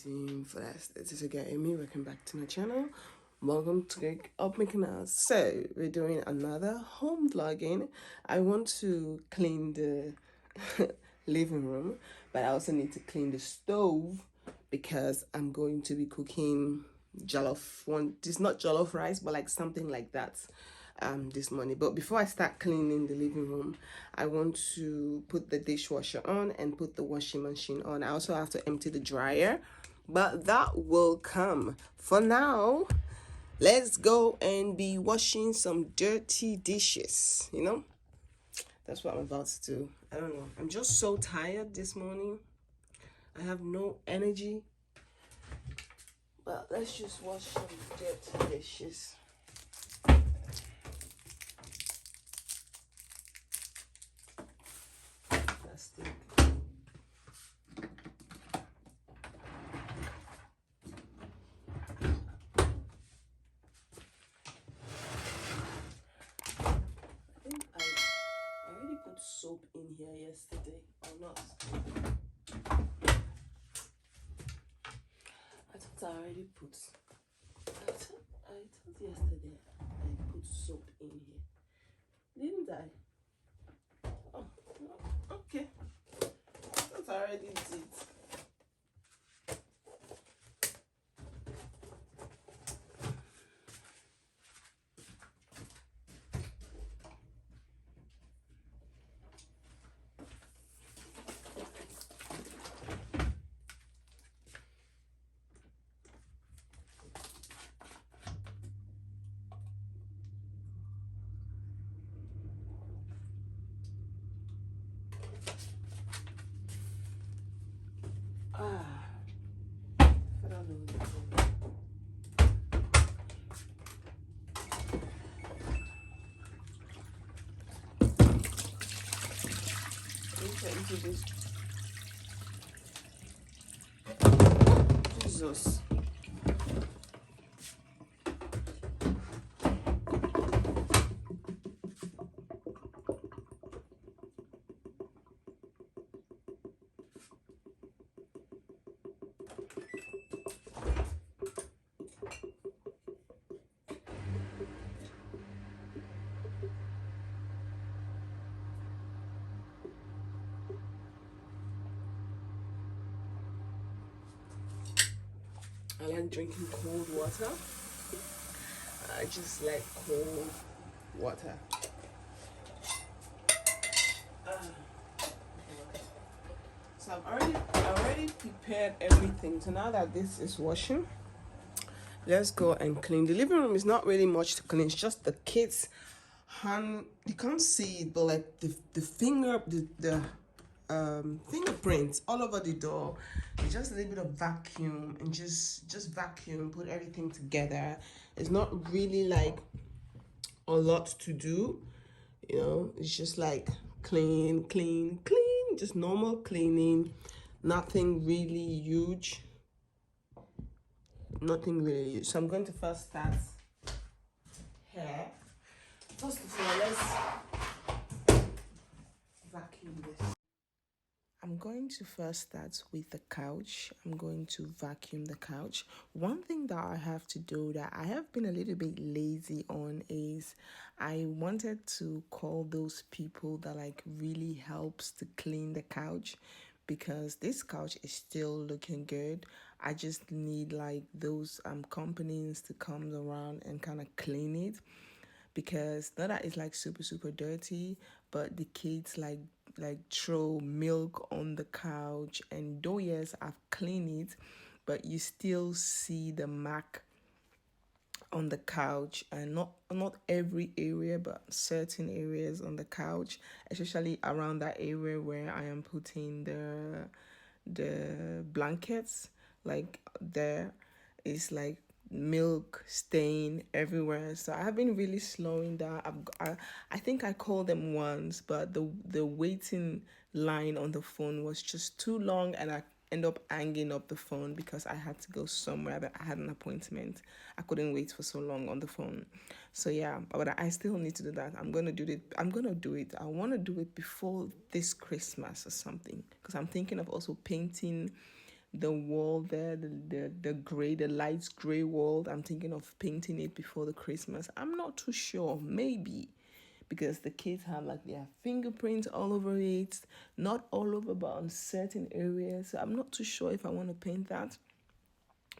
doing for that? It is again Amy. Welcome back to my channel. Welcome to Cake Up Making House. So we're doing another home vlogging. I want to clean the living room, but I also need to clean the stove because I'm going to be cooking jollof one. It's not jollof rice, but like something like that this morning. But before I start cleaning the living room, I want to put the dishwasher on and put the washing machine on. I also have to empty the dryer, but that will come. For now, let's go and be washing some dirty dishes. That's what I'm about to do. I don't know, I'm just so tired this morning. I have no energy, but let's just wash some dirty dishes. Plastic. I think I already put soap in here yesterday, or not? I thought I already put. I thought yesterday I put soap in here, didn't I? Oh, okay. I thought I already did. I don't know. Into this. Jesus. I like drinking cold water. I just like cold water. So I already prepared everything. So now that this is washing, let's go and clean. The living room is not really much to clean. It's just the kids' hand. You can't see it, but like the fingerprints all over the door. It's just a little bit of vacuum and just vacuum, put everything together. It's not really like a lot to do, it's just like clean, just normal cleaning, nothing really huge. So I'm going to first start here. First of all, let's vacuum this. I'm going to first start with the couch. I'm going to vacuum the couch. One thing that I have to do that I have been a little bit lazy on is I wanted to call those people that like really helps to clean the couch, because this couch is still looking good. I just need like those companies to come around and kind of clean it, because not that it's like super dirty, but the kids like throw milk on the couch, and though yes, I've cleaned it, but you still see the mark on the couch, and not every area, but certain areas on the couch, especially around that area where I am putting the blankets. Like there is like milk stain everywhere. So I've been really slowing down. I think I called them once, but the waiting line on the phone was just too long, and I end up hanging up the phone because I had to go somewhere that I had an appointment. I couldn't wait for so long on the phone. So yeah, but I still need to do that. I'm gonna do it. I want to do it before this Christmas or something, because I'm thinking of also painting the wall there, the gray, the light gray wall. I'm thinking of painting it before the Christmas. I'm not too sure. Maybe because the kids have like their fingerprints all over it, not all over, but on certain areas. So I'm not too sure if I want to paint that,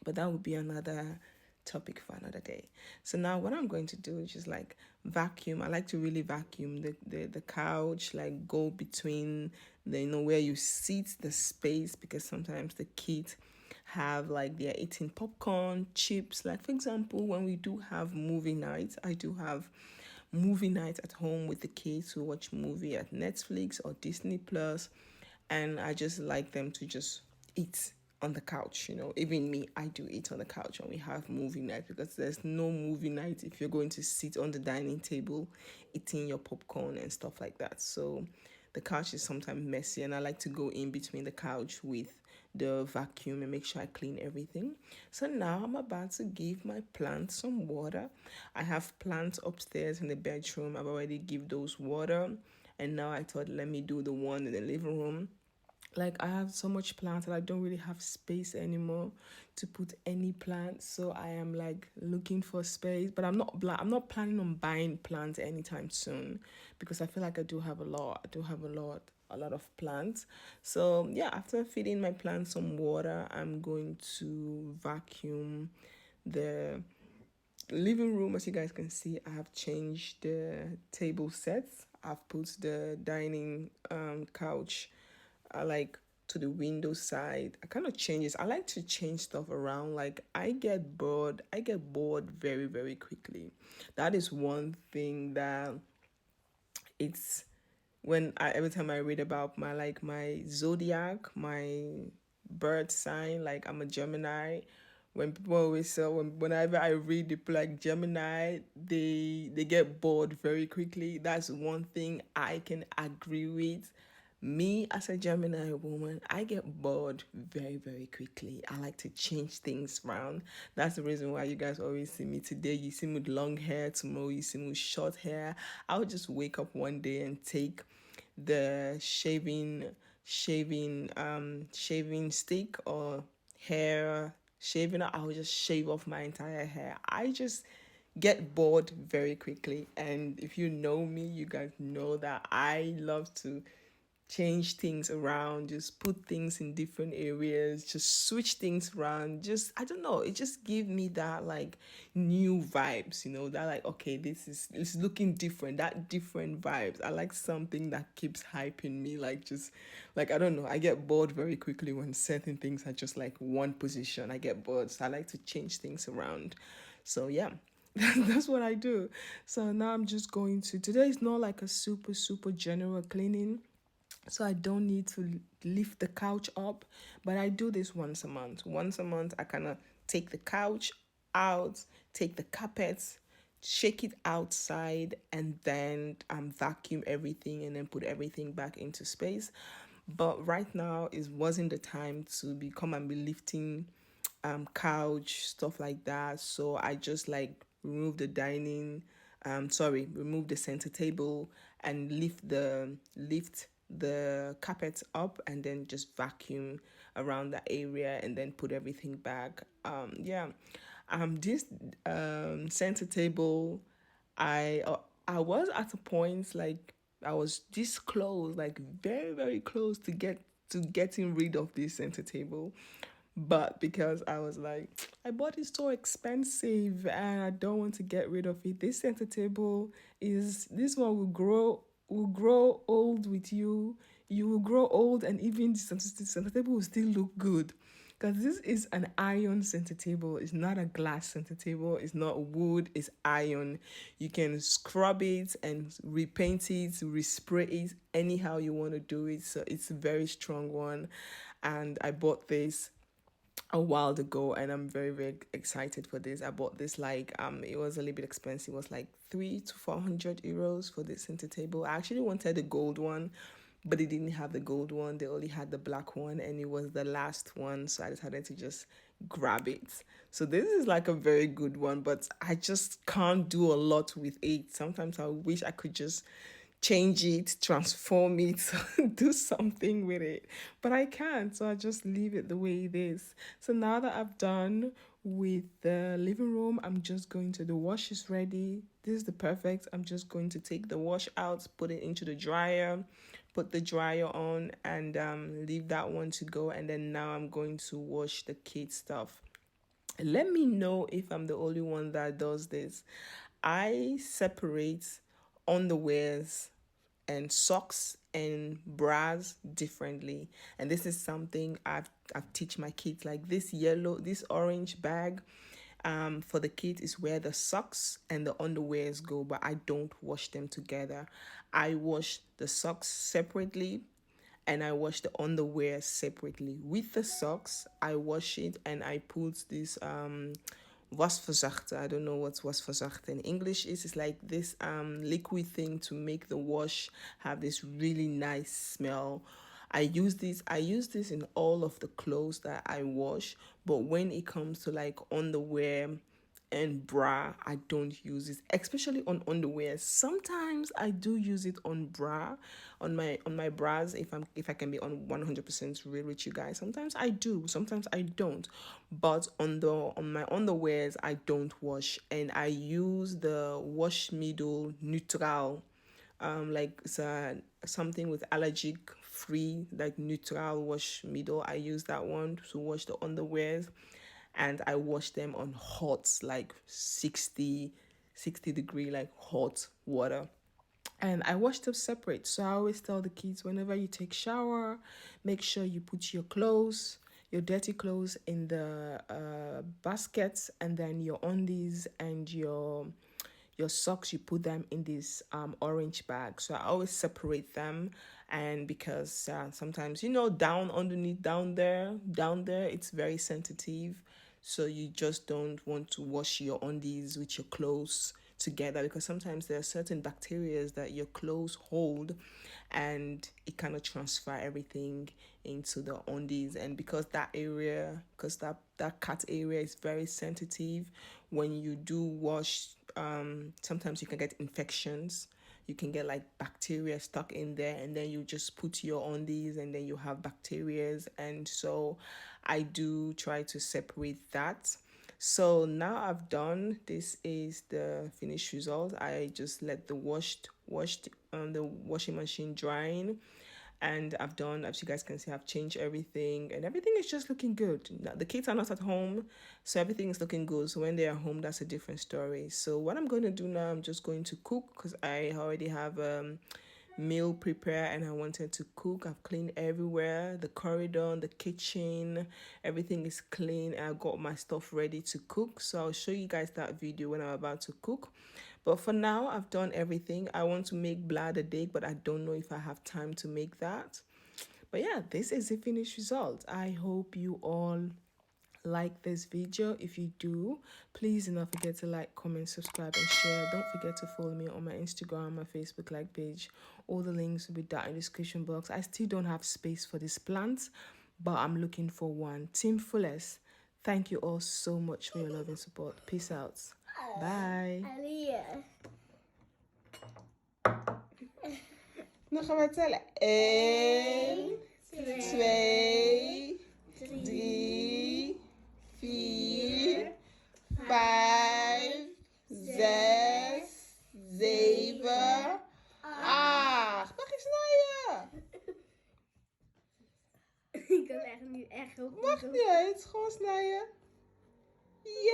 but that would be another topic for another day. So now what I'm going to do is just like vacuum. I like to really vacuum the couch, like go between the, where you sit, the space, because sometimes the kids have like they're eating popcorn, chips. Like for example, when we do have movie nights, I do have movie nights at home with the kids who watch movie at Netflix or Disney Plus, and I just like them to just eat on the couch. Even me, I do eat on the couch when we have movie night, because there's no movie night if you're going to sit on the dining table eating your popcorn and stuff like that. So the couch is sometimes messy, and I like to go in between the couch with the vacuum and make sure I clean everything. So now I'm about to give my plants some water. I have plants upstairs in the bedroom. I've already give those water, and now I thought let me do the one in the living room. Like I have so much plants that I don't really have space anymore to put any plants. So I am like looking for space, but I'm not planning on buying plants anytime soon, because I feel like I do have a lot. I do have a lot of plants. So yeah, after feeding my plants some water, I'm going to vacuum the living room. As you guys can see, I have changed the table sets. I've put the dining couch like to the window side. I kind of changes. I like to change stuff around. Like I get bored. I get bored very, very quickly. That is one thing that it's when I every time I read about my zodiac, my birth sign, like I'm a Gemini. When people always say whenever I read the like Gemini, they get bored very quickly. That's one thing I can agree with. Me as a Gemini woman, I get bored very, very quickly. I like to change things around. That's the reason why you guys always see me today. You see me with long hair, tomorrow you see me with short hair. I'll just wake up one day and take the shaving stick or hair shaving. I will just shave off my entire hair. I just get bored very quickly, and if you know me, you guys know that I love to change things around, just put things in different areas, just switch things around. Just, I don't know, it just give me that like new vibes, that like, okay, this is it's looking different, that different vibes. I like something that keeps hyping me, like just like, I don't know, I get bored very quickly when certain things are just like one position. I get bored, so I like to change things around. So yeah. That's what I do. So now I'm just going to, today is not like a super general cleaning, so I don't need to lift the couch up, but I do this once a month. Once a month, I kind of take the couch out, take the carpets, shake it outside, and then vacuum everything and then put everything back into space. But right now, it wasn't the time to come and be lifting couch, stuff like that. So I just like remove the center table and lift the carpet up, and then just vacuum around the area and then put everything back. This center table, I was at a point like I was this close, like very, very close to getting rid of this center table. But because I was like, I bought it so expensive and I don't want to get rid of it. This center table this one will grow old with you. You will grow old, and even the center table will still look good. Because this is an iron center table. It's not a glass center table. It's not wood. It's iron. You can scrub it and repaint it, respray it, anyhow you want to do it. So it's a very strong one. And I bought this a while ago, and I'm very, very excited for this. I bought this like it was a little bit expensive. It was like 300 to 400 euros for this center table. I actually wanted the gold one, but they didn't have the gold one. They only had the black one, and it was the last one, so I decided to just grab it. So this is like a very good one, but I just can't do a lot with it. Sometimes I wish I could just change it, transform it, do something with it. But I can't, so I just leave it the way it is. So now that I've done with the living room, I'm just going to, the wash is ready. This is the perfect. I'm just going to take the wash out, put it into the dryer, put the dryer on, and leave that one to go. And then now I'm going to wash the kids' stuff. Let me know if I'm the only one that does this. I separate underwears and socks and bras differently, and this is something I've teach my kids. Like this orange bag for the kids is where the socks and the underwears go, but I don't wash them together. I wash the socks separately and I wash the underwear separately. With the socks, I wash it and I put this wasverzachter. I don't know what wasverzachter in English is. It's like this liquid thing to make the wash have this really nice smell. I use this in all of the clothes that I wash, but when it comes to like underwear and bra, I don't use it, especially on underwear. Sometimes I do use it on bra, on my bras, if I can be on 100% real with you guys. Sometimes I do, sometimes I don't. But on my underwears, I don't wash, and I use the wash middle neutral, like it's something with allergic free, like neutral wash middle. I use that one to wash the underwears, and I wash them on hot, like 60 degree, like hot water. And I wash them separate. So I always tell the kids, whenever you take shower, make sure you put your clothes, your dirty clothes in the baskets, and then your undies and your socks, you put them in this orange bag. So I always separate them. And because sometimes, down underneath, down there, it's very sensitive. So you just don't want to wash your undies with your clothes together, because sometimes there are certain bacteria that your clothes hold, and it kind of transfer everything into the undies. And because that cut area is very sensitive, when you do wash, sometimes you can get infections, you can get like bacteria stuck in there, and then you just put your undies and then you have bacterias. And so I do try to separate that. So now I've done, this is the finished result. I just let the the washing machine drying, and I've done, as you guys can see, I've changed everything, and everything is just looking good. Now, the kids are not at home, so everything is looking good. So when they are home, that's a different story. So what I'm going to do now, I'm just going to cook, because I already have meal prepare and I wanted to cook. I've cleaned everywhere, the corridor, the kitchen, everything is clean. I got my stuff ready to cook, so I'll show you guys that video when I'm about to cook. But for now, I've done everything. I want to make bladder cake, but I don't know if I have time to make that. But yeah, this is the finished result. I hope you all like this video. If you do, please do not forget to like, comment, subscribe, and share. Don't forget to follow me on my Instagram, my Facebook like page. All the links will be down in the description box. I still don't have space for this plant, but I'm looking for one. Team Fullest, thank you all so much for your love and support. Peace out. Bye. Nog gaan we tellen. 1, 2, 3, 4, 5, 6, 7, 8. Mag je snijden? Ik kan echt nu echt heel goed. Mag niet uit, gewoon snijden. Ja.